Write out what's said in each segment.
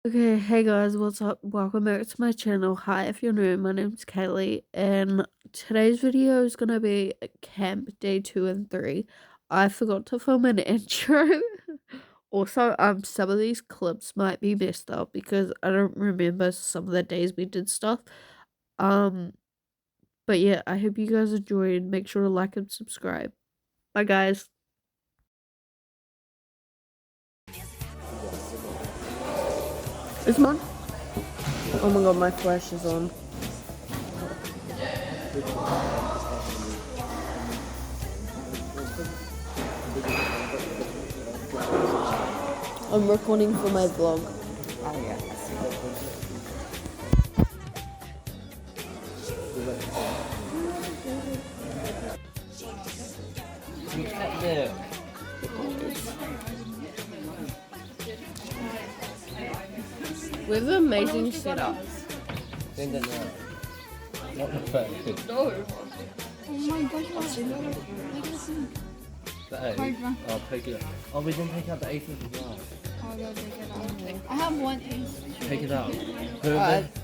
Okay, hey guys, what's up? Welcome back to my channel. Hi, if you're new, my name's Kaylee, and today's video is gonna be camp day 2 and 3. I forgot to film an intro. Also, some of these clips might be messed up because I don't remember some of the days we did stuff. Um, but yeah, I hope you guys enjoyed. Make sure to like and subscribe. Bye, guys. Is mine? Oh my god, my flash is on. I'm recording for my vlog. Oh yeah. Look at there. We have an amazing setup. Then the not the first. No. Oh my gosh, what's I'll take it out. Oh, we didn't take out the aces as well. I'll go take it out. I have one ace. Take it out.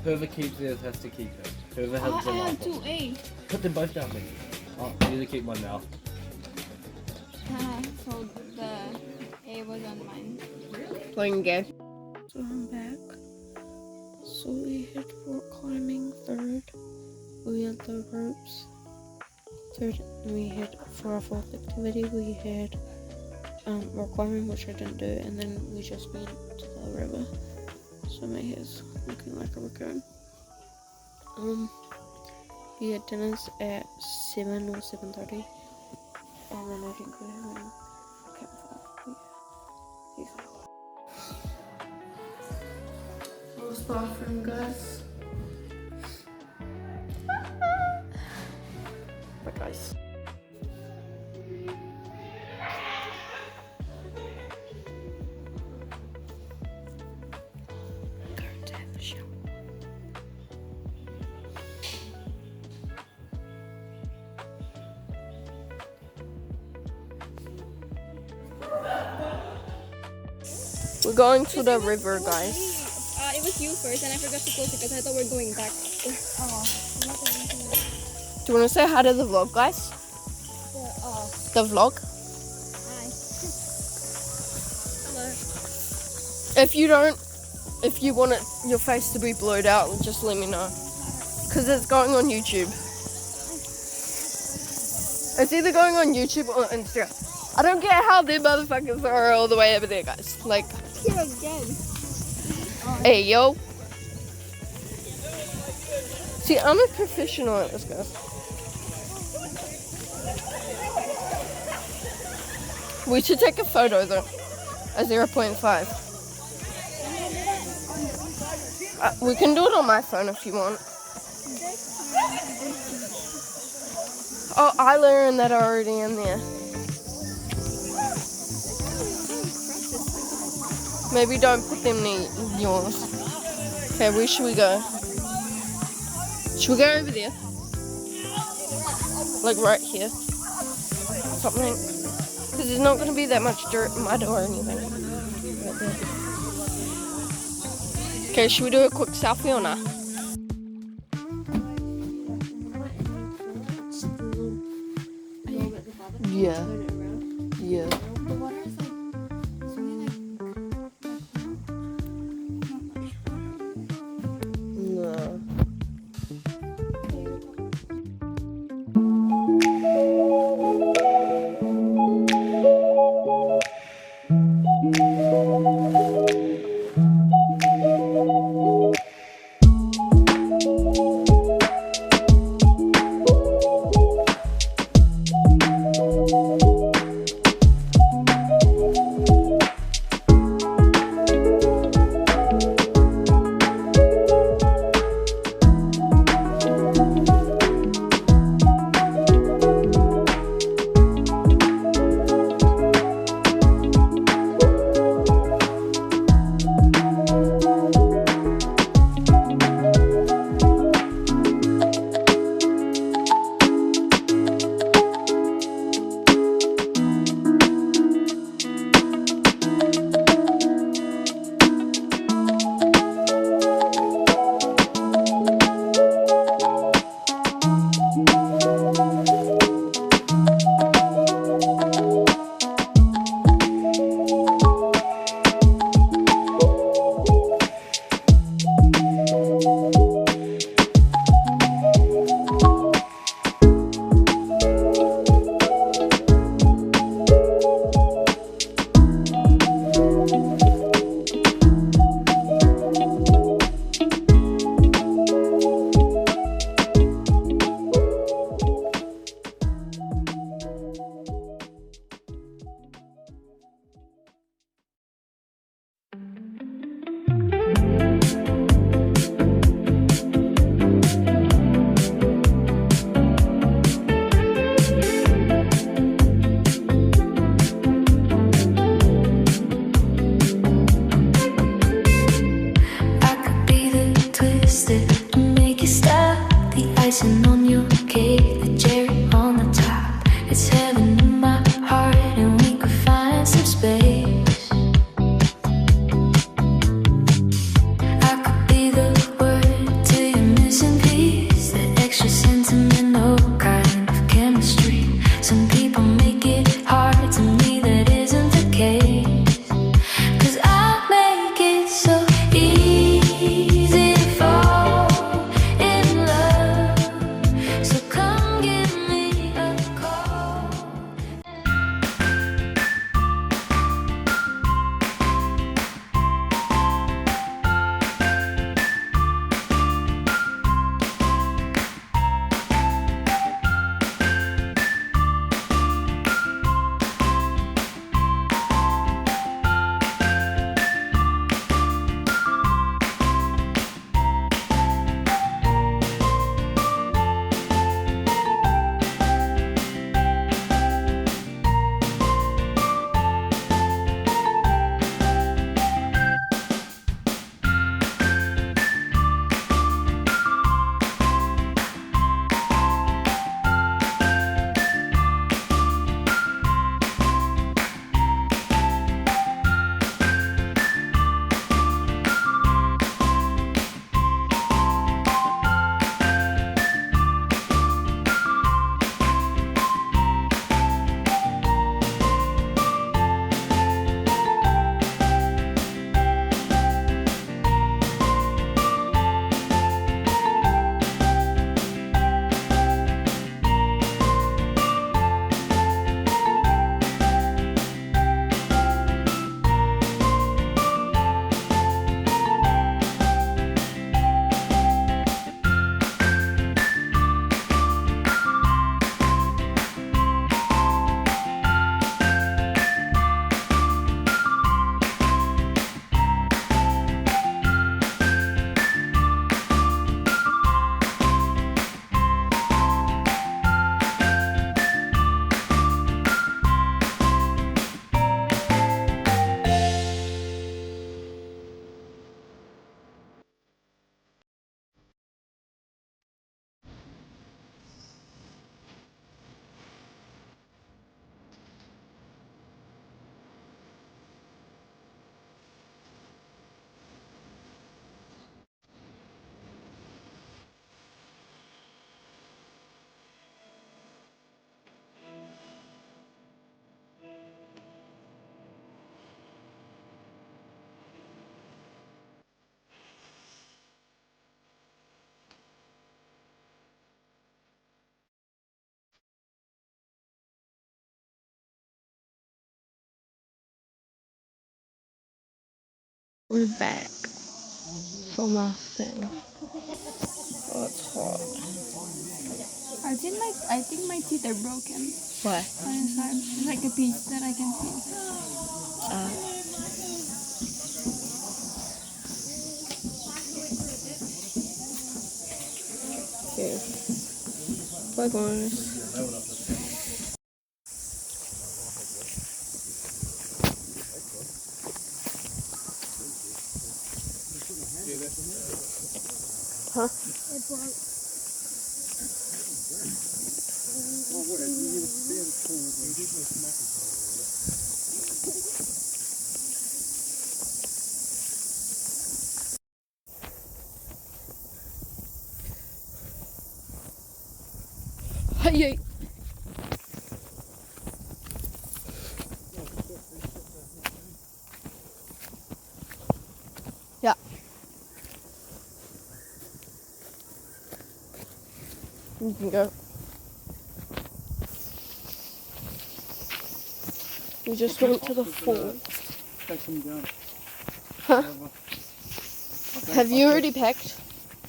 Whoever keeps it has to keep it. Whoever has I them have up. two ace. Put them both down, please. Oh, you need to keep one now. So the A was on mine. Playing game. So I'm back. So we had rock climbing third. We had the ropes. Third, we had for our fourth activity we had rock climbing, which I didn't do, and then we just went to the river. So my hair's looking like a raccoon. We had dinners at 7 or 7:30, and then I think we're having campfire. Yeah. This bathroom, guys. Bye, guys. Going to have a shower. We're going to the river, guys. It was you first, and I forgot to close it because I thought we were going back. Do you want to say hi to the vlog, guys? The vlog? Hi. Hello. If you want your face to be blurred out, just let me know. Because it's going on YouTube. It's either going on YouTube or Instagram. I don't get how the motherfuckers are all the way over there, guys. Like, Here again. hey, yo. See, I'm a professional at this, guys. We should take a photo, though. A 0.5. We can do it on my phone if you want. Oh, Isla and that are already in there. Maybe don't put them near yours. Okay, where should we go? Should we go over there? Like right here? Something. Because there's not going to be that much dirt, mud or anything. Right there. Okay, should we do a quick selfie or not? Yeah. Yeah. The water is like, it's only like, No. the icing on your cake, the cherry on the top. It's heaven in my heart, and we could find some space. I could be the word to your missing piece, that extra sentimental kind of chemistry. Some people make it hard, to me that isn't the case. 'Cause I make it so easy to fall in love. So come give me a call. We're back from our thing. Oh, it's hot. I think my teeth are broken Why? on the side. There's like a piece that I can feel. Here. Bye, guys. Huh? It broke. Hey, yeah. You can go. We just went to the fall. Huh? Have you already packed?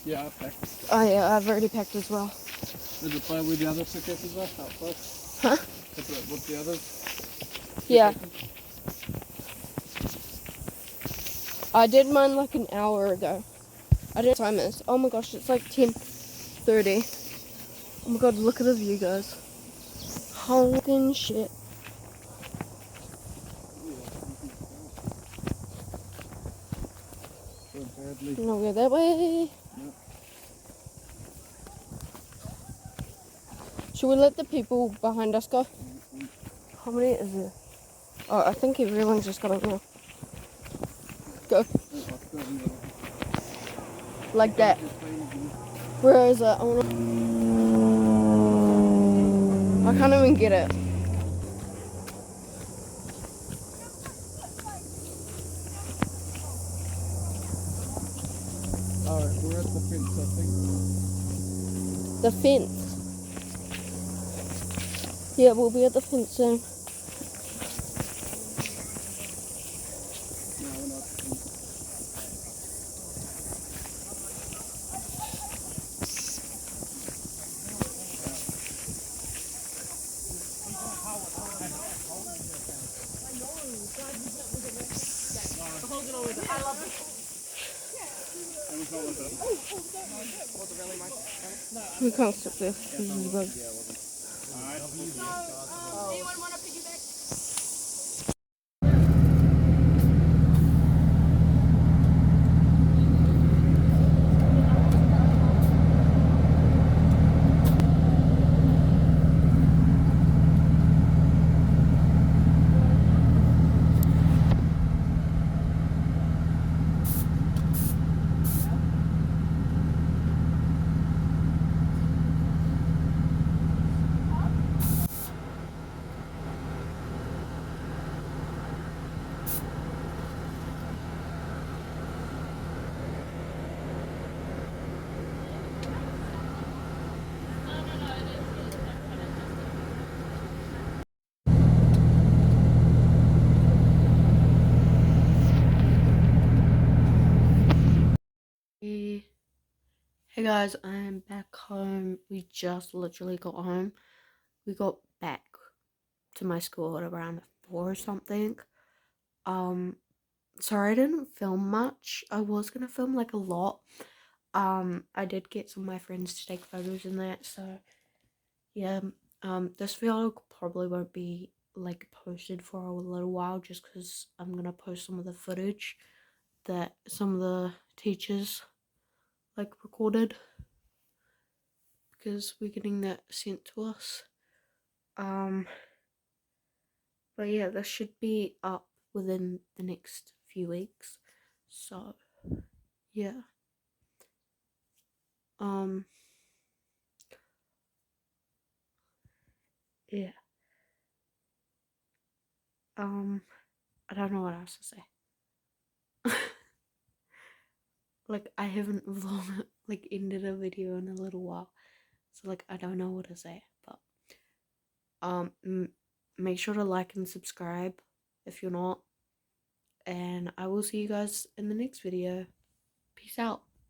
Yeah, I've packed. Oh yeah, I've already packed as well. Did it play with the other suitcases outside? Huh? With the others? Yeah. I did mine like an hour ago. I didn't time this. Oh my gosh, it's like 10:30. Oh my god, look at the view, guys. Holy shit. Badly. No, go that way. No. Should we let the people behind us go? How many is there? Oh, I think everyone's just got over now. Go. Like that. Where is it? I can't even get it. Alright, we're at the fence, I think. The fence. Yeah, we'll be at the fence soon. No, we're not at the fence. We can't stop this. This is bug. Hey guys, I'm back home. We just literally got home. We got back to my school at around 4 or something. Sorry I didn't film much. I was gonna film like a lot. I did get some of my friends to take photos in that, so yeah. This video probably won't be like posted for a little while just because I'm gonna post some of the footage that some of the teachers like recorded because we're getting that sent to us. But yeah, this should be up within the next few weeks. So yeah. Yeah. I don't know what else to say. Like I haven't vlog like ended a video in a little while. So like I don't know what to say, but make sure to like and subscribe if you're not. And I will see you guys in the next video. Peace out.